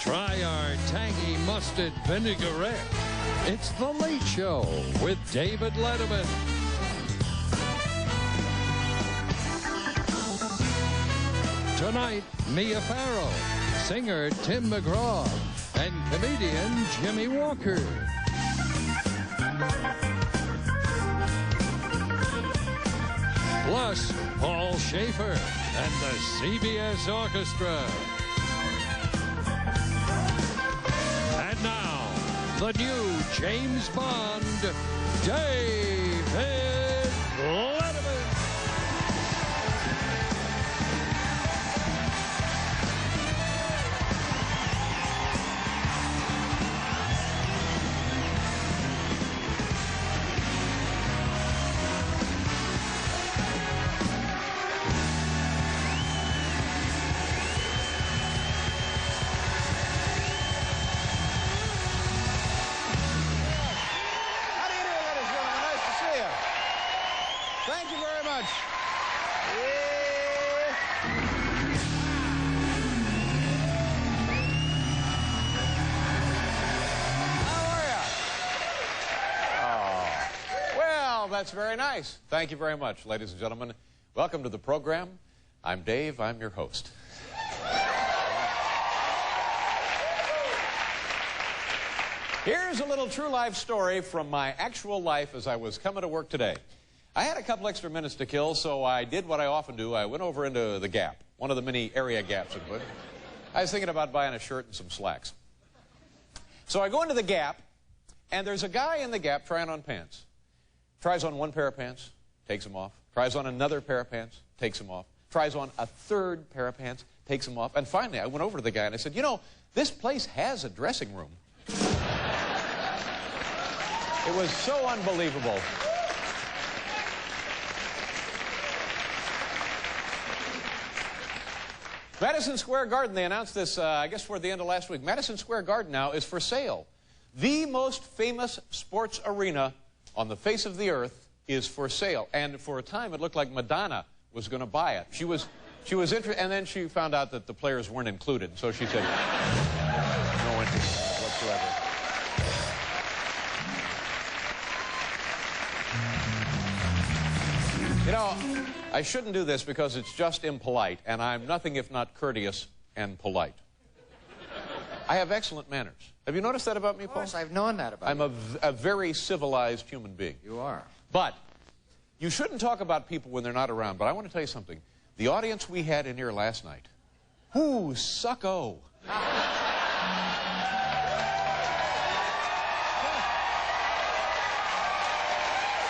Try our tangy mustard vinaigrette. It's The Late Show with David Letterman. Tonight, Mia Farrow, singer Tim McGraw, and comedian Jimmy Walker. Plus, Paul Schaefer and the CBS Orchestra. And now, the new James Bond, David Letterman. Thank you very much. How are you? Oh, well, that's very nice. Thank you very much, ladies and gentlemen. Welcome to the program. I'm Dave. I'm your host. Here's a little true life story from my actual life as I was coming to work today. I had a couple extra minutes to kill, so I did what I often do. I went over into the Gap, one of the many area Gaps in Hood. I was thinking about buying a shirt and some slacks. So I go into the Gap, and there's a guy in the Gap trying on pants. Tries on one pair of pants, takes them off. Tries on another pair of pants, takes them off. Tries on a third pair of pants, takes them off. And finally, I went over to the guy and I said, you know, this place has a dressing room. It was so unbelievable. Madison Square Garden, they announced this, I guess, toward the end of last week. Madison Square Garden now is for sale. The most famous sports arena on the face of the earth is for sale. And for a time, it looked like Madonna was going to buy it. She was interested, and then she found out that the players weren't included. So she said, no interest whatsoever. You know, I shouldn't do this because it's just impolite, and I'm nothing if not courteous and polite. I have excellent manners. Have you noticed that about me, Paul? Of course, I've known that about you. I'm a very civilized human being. You are. But you shouldn't talk about people when they're not around. But I want to tell you something. The audience we had in here last night, whoo, sucko.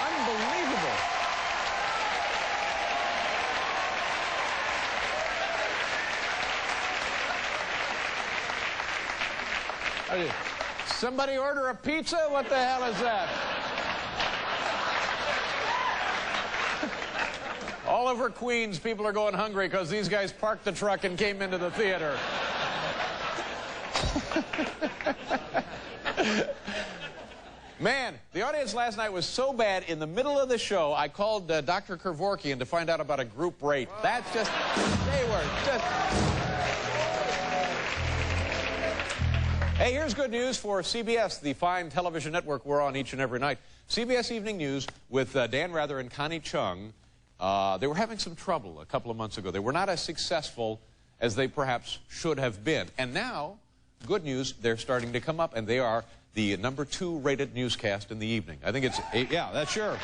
Unbelievable. Somebody order a pizza? What the hell is that? All over Queens, people are going hungry because these guys parked the truck and came into the theater. Man, the audience last night was so bad, in the middle of the show, I called Dr. Kevorkian to find out about a group rate. That's just, they were just... Hey, here's good news for CBS, the fine television network we're on each and every night. CBS Evening News with Dan Rather and Connie Chung. They were having some trouble a couple of months ago. They were not as successful as they perhaps should have been. And now, good news, they're starting to come up, and they are the #2 rated newscast in the evening. I think it's, yeah, that's sure.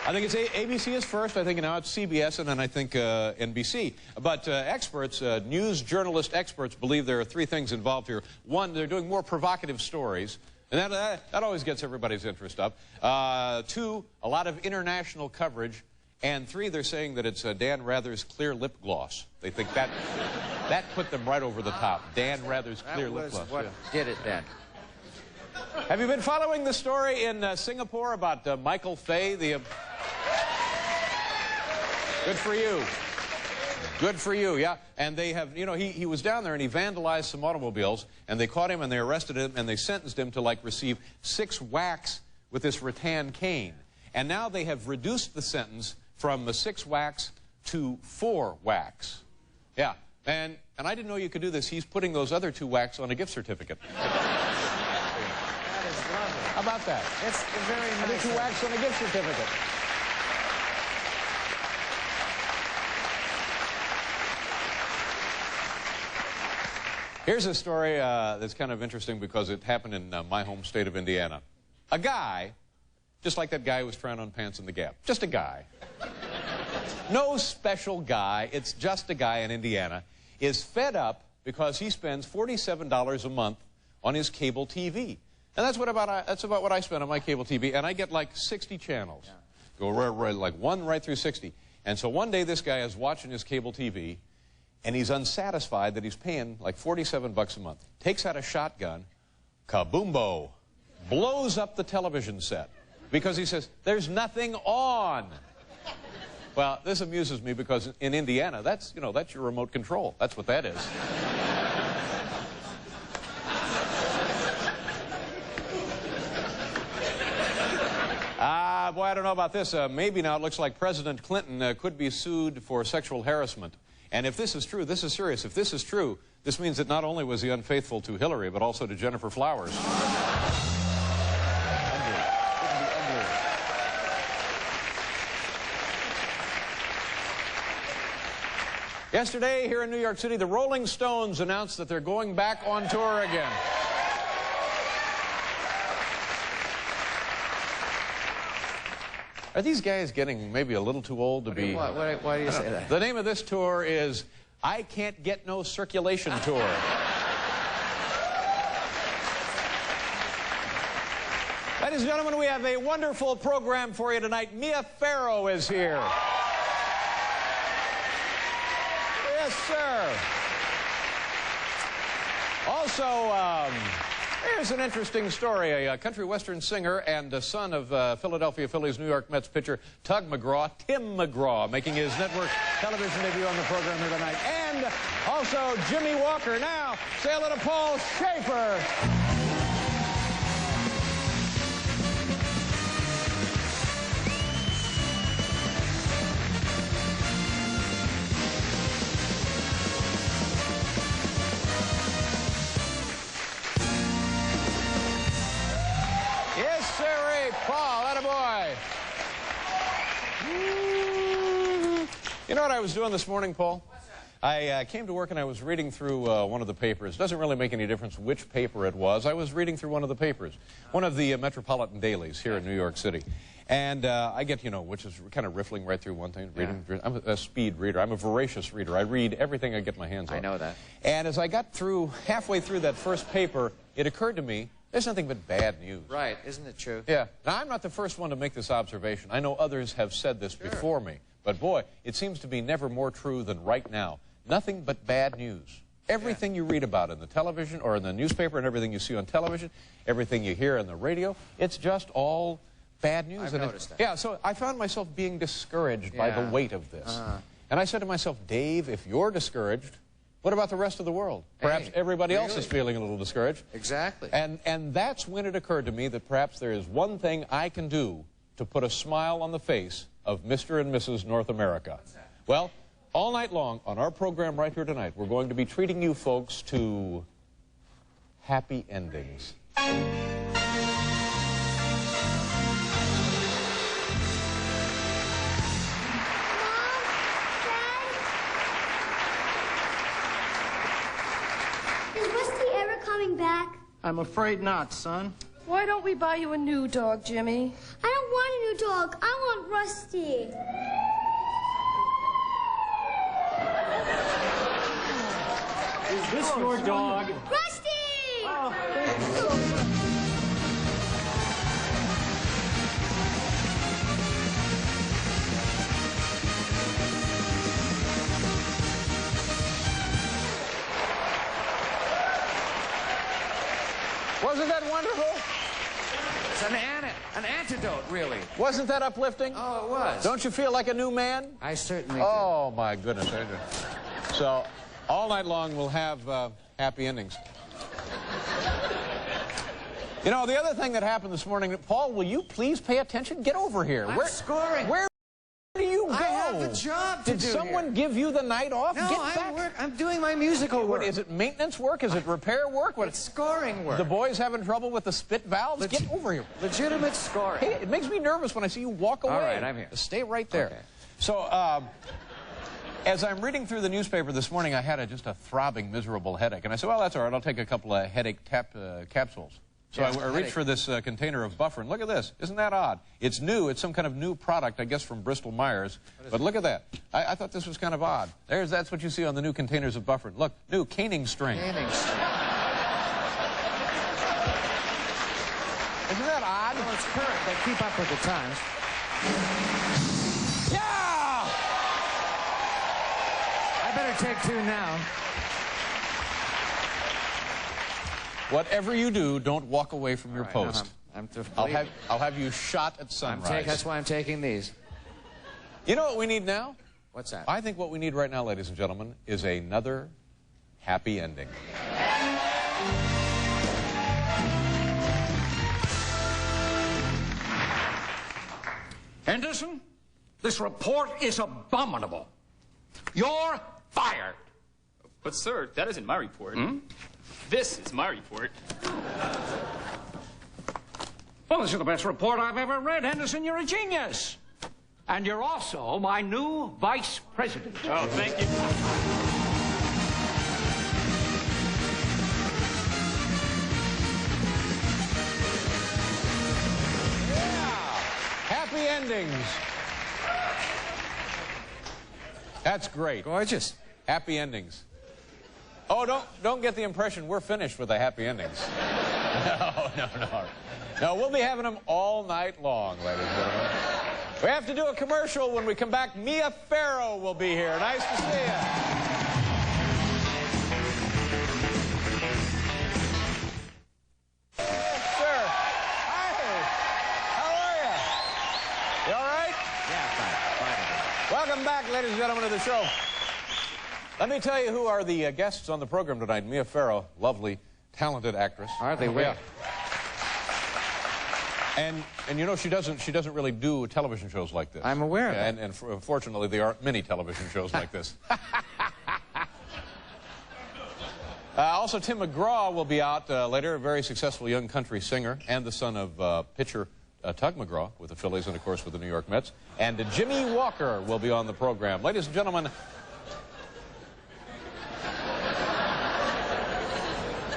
I think it's ABC is first. I think now it's CBS, and then I think NBC. But experts, news journalist experts, believe there are three things involved here. One, they're doing more provocative stories, and that always gets everybody's interest up. Two, a lot of international coverage. And three, they're saying that it's Dan Rather's clear lip gloss. They think that put them right over the top. Dan Rather's clear lip gloss. What did it then? Have you been following the story in Singapore about Michael Fay, the... Good for you. Good for you, yeah. And they have, you know, he was down there and he vandalized some automobiles, and they caught him and they arrested him and they sentenced him to, like, receive 6 whacks with this rattan cane. And now they have reduced the sentence from 6 whacks to 4 whacks. Yeah. And I didn't know you could do this. He's putting those other 2 whacks on a gift certificate. That is lovely. How about that? It's very nice. Other 2 whacks on a gift certificate. Here's a story that's kind of interesting because it happened in my home state of Indiana. A guy, just like that guy who was trying on pants in the Gap, just a guy. No special guy, it's just a guy in Indiana, is fed up because he spends $47 a month on his cable TV. And that's about what I spend on my cable TV, and I get like 60 channels. Yeah. Go right, like 1 right through 60. And so one day this guy is watching his cable TV, and he's unsatisfied that he's paying like 47 bucks a month. Takes out a shotgun, kaboombo, blows up the television set because he says, there's nothing on. Well, this amuses me because in Indiana, that's your remote control. That's what that is. Boy, I don't know about this. Maybe now it looks like President Clinton could be sued for sexual harassment. And if this is true, this is serious. If this is true, this means that not only was he unfaithful to Hillary, but also to Jennifer Flowers. Yesterday, here in New York City, the Rolling Stones announced that they're going back on tour again. Are these guys getting maybe a little too old to be... Why do you say that? The name of this tour is I Can't Get No Circulation Tour. Ladies and gentlemen, we have a wonderful program for you tonight. Mia Farrow is here. Yes, sir. Also, here's an interesting story. A country western singer and a son of Philadelphia Phillies New York Mets pitcher Tug McGraw, Tim McGraw, making his network television debut on the program here tonight. And also Jimmy Walker. Now, say hello to Paul Schaefer. Yes, sirree, Paul, attaboy. You know what I was doing this morning, Paul? What's that? I came to work and I was reading through one of the papers. It doesn't really make any difference which paper it was. I was reading through one of the papers, one of the metropolitan dailies here in New York City. And I get, which is kind of riffling right through one thing, reading. Yeah. I'm a speed reader. I'm a voracious reader. I read everything I get my hands on. I know that. And as I got through, halfway through that first paper, it occurred to me, there's nothing but bad news. Right, isn't it true? Yeah. Now, I'm not the first one to make this observation. I know others have said this before me. But boy, it seems to be never more true than right now. Nothing but bad news. Everything you read about in the television or in the newspaper and everything you see on television, everything you hear on the radio, it's just all bad news. I've noticed that. Yeah, so I found myself being discouraged by the weight of this. And I said to myself, Dave, if you're discouraged, what about the rest of the world? Perhaps everybody else is feeling a little discouraged. Exactly. And that's when it occurred to me that perhaps there is one thing I can do to put a smile on the face of Mr. and Mrs. North America. What's that? Well, all night long on our program right here tonight, we're going to be treating you folks to happy endings. Back? I'm afraid not, son. Why don't we buy you a new dog, Jimmy? I don't want a new dog. I want Rusty. Is this your dog? Rusty! Oh, thank you so much. Wasn't that wonderful? It's an antidote, really. Wasn't that uplifting? Oh, it was. Don't you feel like a new man? I certainly do. Oh, my goodness. So, all night long, we'll have happy endings. You know, the other thing that happened this morning, Paul, will you please pay attention? Get over here. I'm scoring. Where do you go? I have a job to Did do someone here. give you the night off? No, Get back. I'm doing my musical work. What, is it maintenance work? Is it repair work? What? It's scoring work. The boys having trouble with the spit valves? Get over here. Legitimate scoring. Hey, it makes me nervous when I see you walk away. All right, I'm here. Stay right there. Okay. So, as I'm reading through the newspaper this morning, I had just a throbbing, miserable headache. And I said, well, that's all right. I'll take a couple of headache capsules. So I reached for this container of buffer, and look at this. Isn't that odd? It's new. It's some kind of new product, I guess, from Bristol-Myers. But look at that. I thought this was kind of odd. That's what you see on the new containers of buffer. Look, new caning strain. Caning strain. Isn't that odd? Well, it's current. They keep up with the times. Yeah! I better take two now. Whatever you do, don't walk away from your post. I'll have you shot at sunrise. That's why I'm taking these. You know what we need now? What's that? I think what we need right now, ladies and gentlemen, is another happy ending. Henderson, this report is abominable. You're fired. But, sir, that isn't my report. This is my report. Well, this is the best report I've ever read, Henderson. You're a genius. And you're also my new vice president. Oh, thank you. Happy endings. That's great. Gorgeous. Happy endings. Oh, don't get the impression we're finished with the happy endings. No. No, we'll be having them all night long, ladies and gentlemen. We have to do a commercial. When we come back, Mia Farrow will be here. Nice to see you. Sir. Hi. How are you? You all right? Yeah, fine. Welcome back, ladies and gentlemen, to the show. Let me tell you who are the guests on the program tonight. Mia Farrow, lovely, talented actress. Hardly wait. And you know, she doesn't really do television shows like this. I'm aware of that. And fortunately, there aren't many television shows like this. Also, Tim McGraw will be out later, a very successful young country singer and the son of pitcher Tug McGraw with the Phillies and, of course, with the New York Mets. And Jimmy Walker will be on the program. Ladies and gentlemen,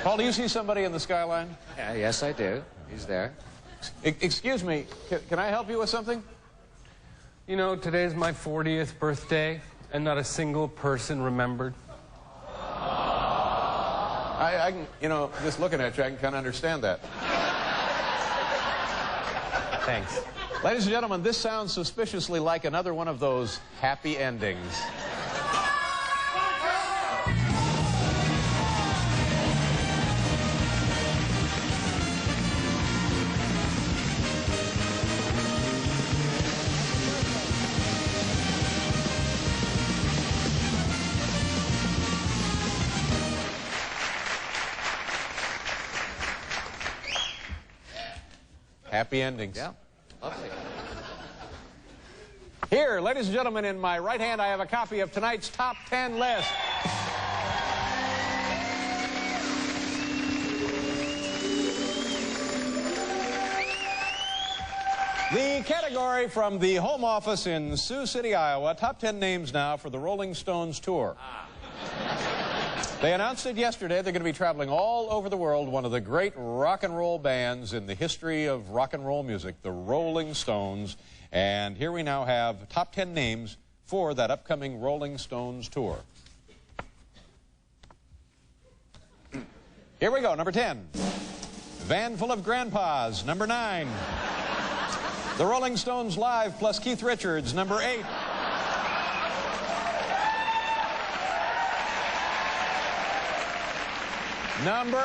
Paul, do you see somebody in the skyline? Yes, I do. He's there. Excuse me, can I help you with something? You know, today's my 40th birthday, and not a single person remembered. I can, you know, just looking at you, I can kind of understand that. Thanks. Ladies and gentlemen, this sounds suspiciously like another one of those happy endings. Happy endings. Yeah, lovely. Here, ladies and gentlemen, in my right hand, I have a copy of tonight's top 10 list. The category from the home office in Sioux City, Iowa. Top 10 names now for the Rolling Stones tour. They announced it yesterday. They're going to be traveling all over the world. One of the great rock and roll bands in the history of rock and roll music, the Rolling Stones. And here we now have top 10 names for that upcoming Rolling Stones tour. Here we go. Number 10, Van Full of Grandpas. Number 9, The Rolling Stones Live plus Keith Richards. Number 8. Number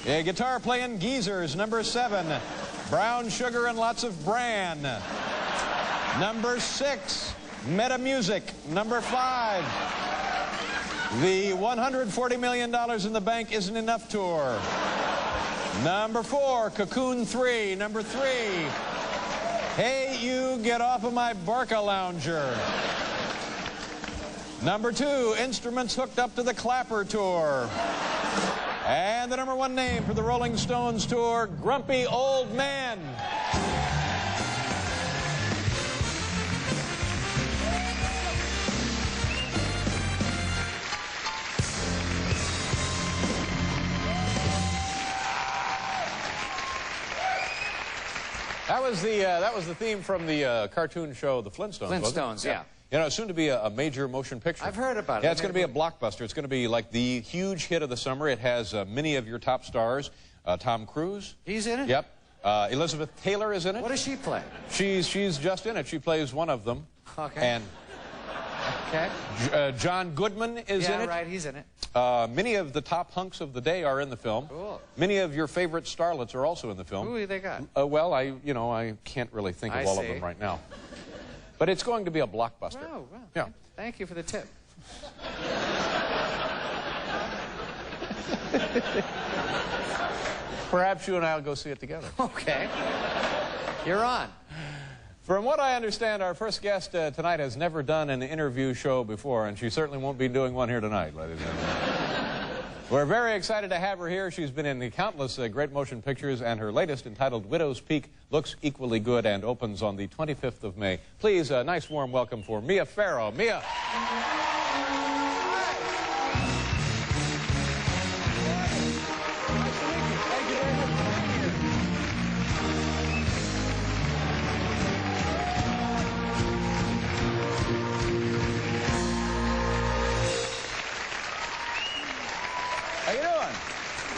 8, Guitar Playing Geezers. Number 7, Brown Sugar and Lots of Bran. Number 6, Meta Music. Number 5, the $140 million in the Bank Isn't Enough tour. Number 4, Cocoon 3. Number 3, Hey You Get Off of My Barca Lounger. Number 2, instruments hooked up to the Clapper tour. And the number 1 name for the Rolling Stones tour, Grumpy Old Man. That was the theme from the cartoon show, The Flintstones. Flintstones, yeah. You know, it's soon to be a major motion picture. I've heard about it. Yeah, it's going to be a blockbuster. It's going to be like the huge hit of the summer. It has many of your top stars. Tom Cruise. He's in it? Yep. Elizabeth Taylor is in it. What does she play? She's just in it. She plays one of them. Okay. And Okay. John Goodman is in it. Yeah, right, he's in it. Many of the top hunks of the day are in the film. Cool. Many of your favorite starlets are also in the film. Who they got? Well, I can't really think of all of them right now. But it's going to be a blockbuster. Oh, well. Yeah. Thank you for the tip. Perhaps you and I will go see it together. Okay. You're on. From what I understand, our first guest tonight has never done an interview show before, and she certainly won't be doing one here tonight, ladies and gentlemen. We're very excited to have her here. She's been in countless great motion pictures, and her latest, entitled Widow's Peak, looks equally good and opens on the 25th of May. Please, a nice warm welcome for Mia Farrow. Mia.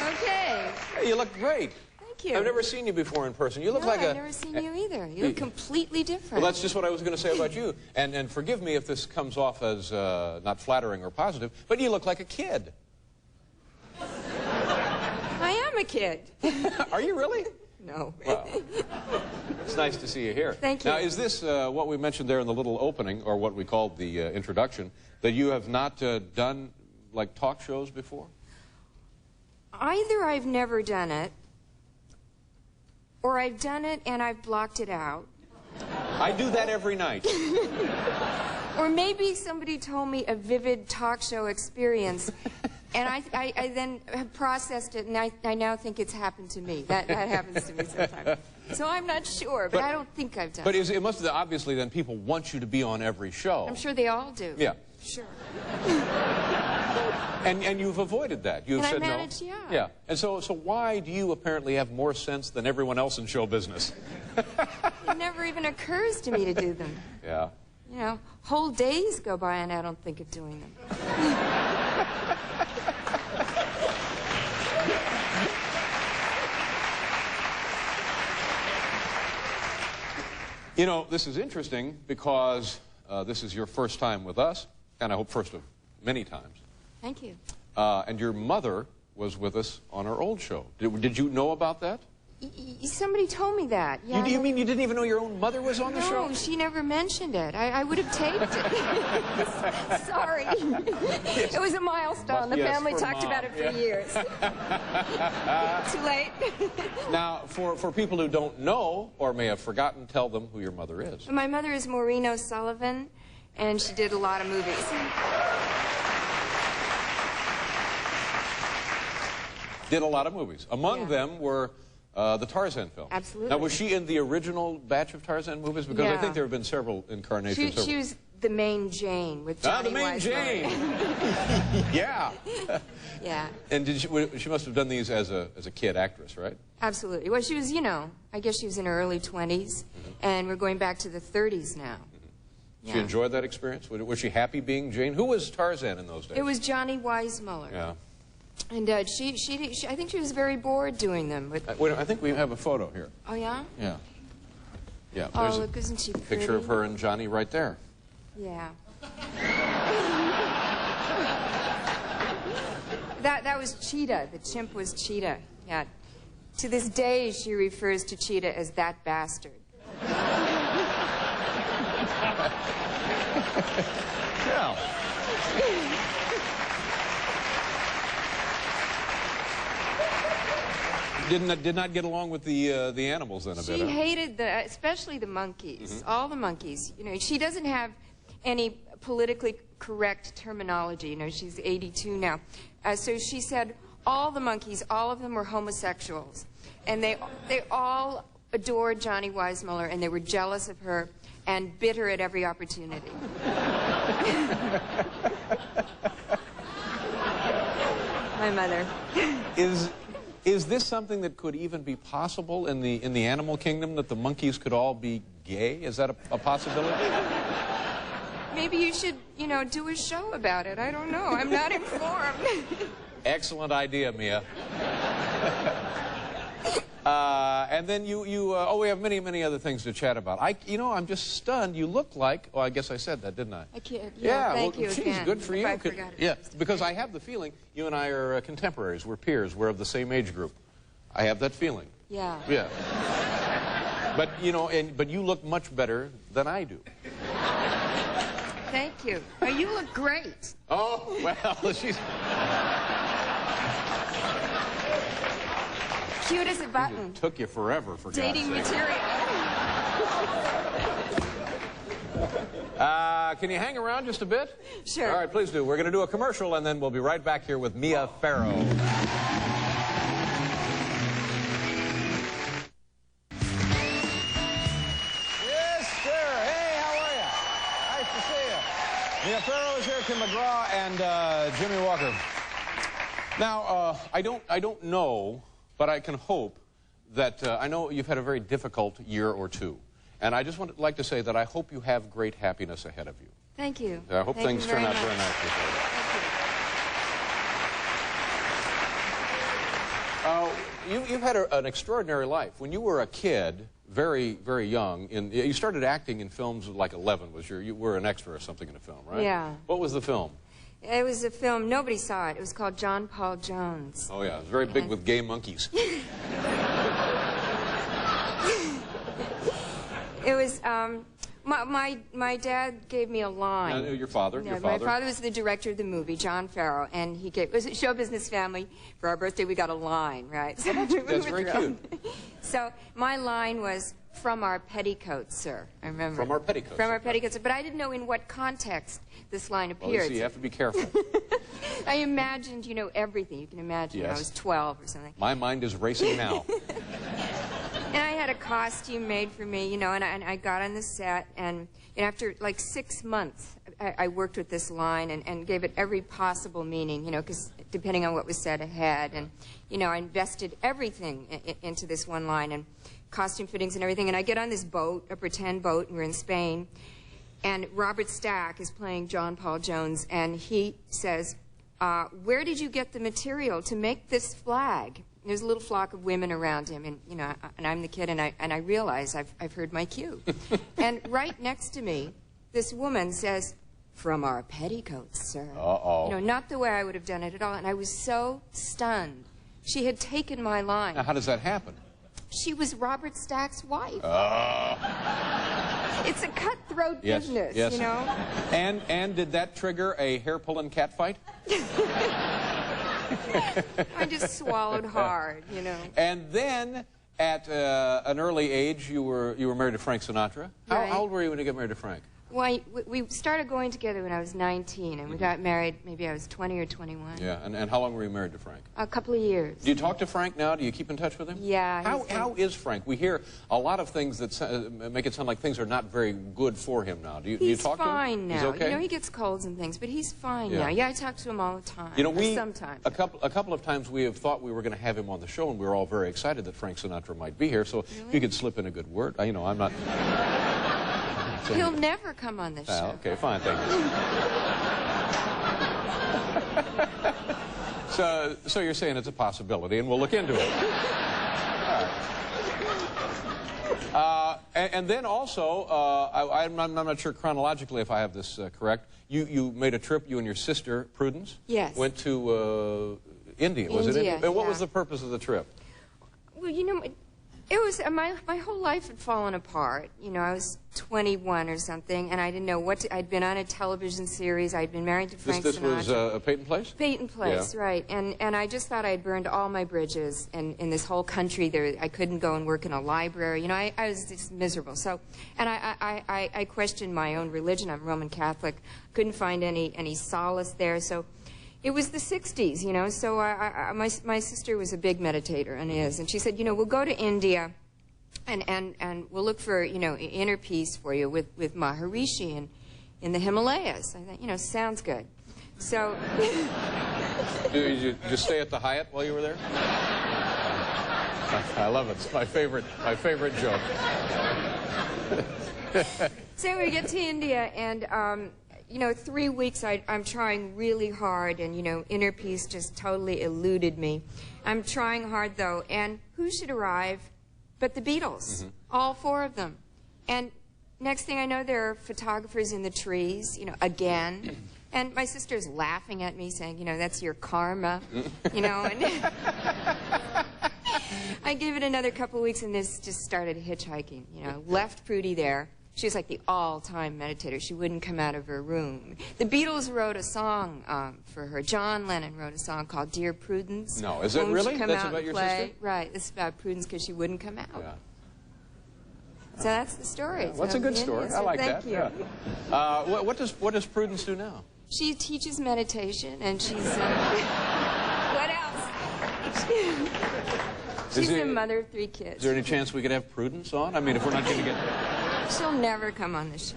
Okay. Hey, you look great. Thank you. I've never seen you before in person. You look like I've never seen you either. You look completely different. Well, that's just what I was going to say about you. And forgive me if this comes off as not flattering or positive, but you look like a kid. I am a kid. Are you really? No. Well, it's nice to see you here. Thank you. Now, is this what we mentioned there in the little opening, or what we called the introduction, that you have not done, like, talk shows before? Either I've never done it, or I've done it and I've blocked it out. I do that every night. Or maybe somebody told me a vivid talk show experience, and I then have processed it, and I now think it's happened to me. That happens to me sometimes. So I'm not sure, but I don't think I've done it. But it must have, obviously, then people want you to be on every show. I'm sure they all do. Yeah. Sure. And you've avoided that. You've said I managed, no. Yeah. Yeah. And so why do you apparently have more sense than everyone else in show business? It never even occurs to me to do them. Yeah. You know, whole days go by and I don't think of doing them. You know, this is interesting because this is your first time with us, and I hope first of many times. Thank you. And your mother was with us on our old show. Did you know about that? Somebody told me that. Yeah, You mean you didn't even know your own mother was on the show? No, she never mentioned it. I would have taped it. Sorry. It was a milestone. The family talked about it for years. Too late. Now, for people who don't know or may have forgotten, tell them who your mother is. My mother is Maureen O'Sullivan, and she did a lot of movies. Did a lot of movies. Among them were the Tarzan film. Absolutely. Now, was she in the original batch of Tarzan movies? Because I think there have been several incarnations. She was the main Jane with Johnny the main Jane. Yeah. Yeah. And she must have done these as a kid actress, right? Absolutely. Well, she was, I guess she was in her early 20s, and we're going back to the 30s now. She enjoyed that experience? Was she happy being Jane? Who was Tarzan in those days? It was Johnny Weissmuller. Yeah. And I think she was very bored doing them. But wait, I think we have a photo here. Oh, yeah? Yeah. Yeah. Oh, There's look, isn't she pretty? a picture of her and Johnny right there. Yeah. That was Cheetah. The chimp was Cheetah. Yeah. To this day, she refers to Cheetah as that bastard. Yeah. Did not get along with the animals then a bit. She hated especially the monkeys, all the monkeys. She doesn't have any politically correct terminology. You know, she's 82 now. So she said all the monkeys, all of them were homosexuals. And they all adored Johnny Weissmuller, and they were jealous of her and bit her at every opportunity. My mother. Is this something that could even be possible in the animal kingdom, that the monkeys could all be gay? Is that a possibility? Maybe you should, you know, do a show about it. I don't know. I'm not informed. Excellent idea, Mia. And then oh, we have many, many other things to chat about. You know, I'm just stunned. You look like, oh, I guess I said that, didn't I? I can't. Yeah, thank well, you geez, again. good for you. I forgot it. Yeah, because I have the feeling you and I are contemporaries. We're peers. We're of the same age group. I have that feeling. Yeah. Yeah. But, you know, but you look much better than I do. Thank you. Oh, you look great. Oh, well, she's... Cute as a button. It took you forever, for Dating God's sake. material. Can you hang around just a bit? Sure. All right, please do. We're going to do a commercial, and then we'll be right back here with Mia Farrow. Yes, sir. Hey, how are you? Nice to see you. Mia Farrow is here, Tim McGraw, and Jimmy Walker. Now, I don't know, but I can hope that I know you've had a very difficult year or two. And I just would like to say that I hope you have great happiness ahead of you. Thank you. I hope Thank things you turn out much. very nicely for you. You've had an extraordinary life. When you were a kid, very, very young, you started acting in films like 11. You were an extra or something in a film, right? Yeah. What was the film? It was a film, nobody saw it. It was called John Paul Jones. Oh, yeah. It was very big with gay monkeys. It was, my dad gave me a line. Your father? No, your father? My father was the director of the movie, John Farrow, and it was a show business family. For our birthday, we got a line, right? So that's very cute. So my line was, "From our petticoats, sir." I remember. From our petticoats. From our petticoats. But I didn't know in what context this line appeared. Well, you see, you have to be careful. I imagined, you know, everything you can imagine when I was 12 or something. My mind is racing now. And I had a costume made for me, you know, and I got on the set, and after like 6 months, I worked with this line and gave it every possible meaning, you know, because depending on what was said ahead, and, you know, I invested everything into this one line, and costume fittings and everything, and I get on this boat, a pretend boat, and we're in Spain, and Robert Stack is playing John Paul Jones, and he says, "Where did you get the material to make this flag?" There's a little flock of women around him, and, you know, and I'm the kid, and I realize I've heard my cue. And right next to me, this woman says, "From our petticoats, sir." Uh-oh. You know, not the way I would have done it at all, and I was so stunned. She had taken my line. Now, how does that happen? She was Robert Stack's wife. Oh. It's a cutthroat business, yes. you know? And did that trigger a hair-pulling cat fight? I just swallowed hard, you know. And then, at an early age, you were married to Frank Sinatra. Right. How old were you when you got married to Frank? Well, we started going together when I was 19, and we got married, maybe I was 20 or 21. Yeah, and how long were you married to Frank? A couple of years. Do you talk to Frank now? Do you keep in touch with him? Yeah. How is Frank? We hear a lot of things that make it sound like things are not very good for him now. Do you talk to him? He's fine now. He's okay? You know, he gets colds and things, but he's fine now. Yeah, I talk to him all the time. You know, sometimes. a couple of times we have thought we were going to have him on the show, and we were all very excited that Frank Sinatra might be here. So Really? if you could slip in a good word. You know, I'm not... He'll never come on this show. Okay, fine, thank you. So you're saying it's a possibility, and we'll look into it. All right. And then also, I'm not sure chronologically if I have this correct. You made a trip, you and your sister, Prudence? Yes. Went to India, was it? India, And what yeah. was the purpose of the trip? Well, you know, It was, my whole life had fallen apart. You know, I was 21 or something, and I didn't know what to, I'd been on a television series, I'd been married to Frank This Sinatra. was a Peyton Place? Peyton Place, yeah. right. And I just thought I'd burned all my bridges in this whole country. There, I couldn't go and work in a library. You know, I was just miserable. So, and I questioned my own religion. I'm Roman Catholic. Couldn't find any solace there. So it was the 60s, you know, so my sister was a big meditator, and is, and she said, you know, we'll go to India and we'll look for, you know, inner peace for you with Maharishi in the Himalayas. I thought, you know, sounds good. So... Did you just stay at the Hyatt while you were there? I love it. It's my favorite joke. So we get to India, and you know, 3 weeks I'm trying really hard, and, you know, inner peace just totally eluded me. I'm trying hard, though, and who should arrive but the Beatles? All 4 of them. And next thing I know, there are photographers in the trees, you know, again. And my sister's laughing at me, saying, you know, that's your karma, you know. And I gave it another couple of weeks, and this just started hitchhiking, you know. Left Prudy there. She was like the all-time meditator. She wouldn't come out of her room. The Beatles wrote a song for her. John Lennon wrote a song called Dear Prudence. No, is it really? That's about your sister? Right, this is about Prudence because she wouldn't come out. Yeah. So that's the story. Yeah, well, that's a good story. I like that. Thank you. Yeah. What does Prudence do now? She teaches meditation, and she's... what else? She's a mother of 3 kids. Is there any chance we could have Prudence on? I mean, if we're not going to get... She'll never come on the show.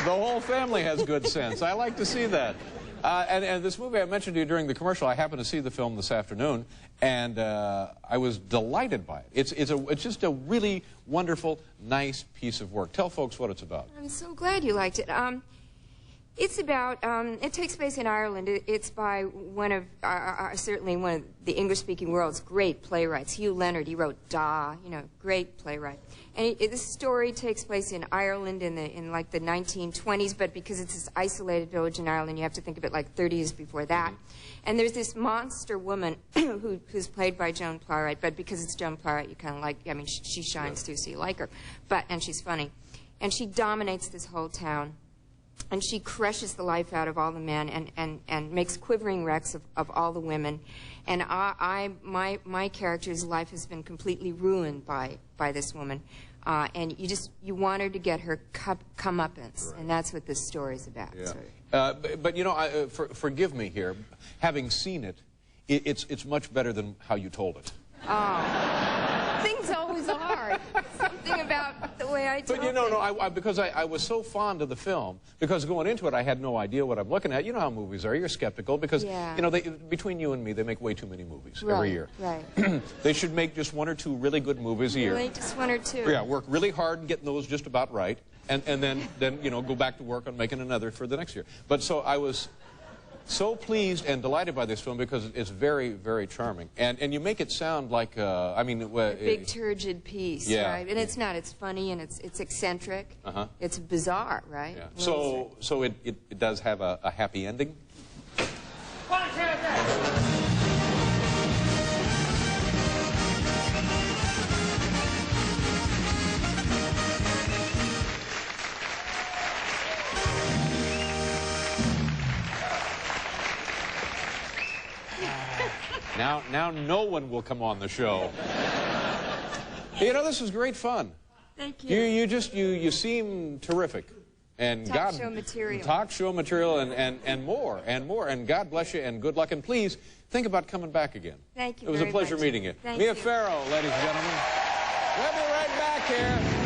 The whole family has good sense. I like to see that. And this movie I mentioned to you during the commercial, I happened to see the film this afternoon, and I was delighted by it. It's just a really wonderful, nice piece of work. Tell folks what it's about. I'm so glad you liked it. It's about, it takes place in Ireland. It's by one of, certainly one of the English-speaking world's great playwrights, Hugh Leonard. He wrote Da, you know, great playwright. And this story takes place in Ireland in like the 1920s, but because it's this isolated village in Ireland, you have to think of it like 30 years before that. And there's this monster woman who's played by Joan Plowright, but because it's Joan Plowright, you kind of like, I mean, she shines through, so you like her. And she's funny. And she dominates this whole town. And she crushes the life out of all the men and makes quivering wrecks of all the women. And my character's life has been completely ruined by this woman. And you want her to get her comeuppance. Right. And that's what this story's about. Yeah. So. But you know, forgive me here. Having seen it, it's much better than how you told it. Oh. Things always are. Something about the way I told it. But you know, no, because I was so fond of the film, because going into it I had no idea what I'm looking at. You know how movies are. You're skeptical because, yeah. You know, between you and me, they make way too many movies every year. Right. They should make just 1 or 2 really good movies a year. Really? Just 1 or 2? Yeah, work really hard and getting those just about right, and then you know, go back to work on making another for the next year. But so I was so pleased and delighted by this film because it's very, very charming. And you make it sound like, I mean... a big turgid piece, yeah. Right? And it's not. It's funny and it's eccentric. Uh-huh. It's bizarre, right? Yeah. So it does have a happy ending? Now no one will come on the show. You know, this is great fun. Thank you. You seem terrific. And Talk show material. Talk show material and more. And God bless you and good luck. And please, think about coming back again. Thank you It was a very pleasure much. meeting you. Thank Mia you. Farrow, ladies and gentlemen. We'll be right back here.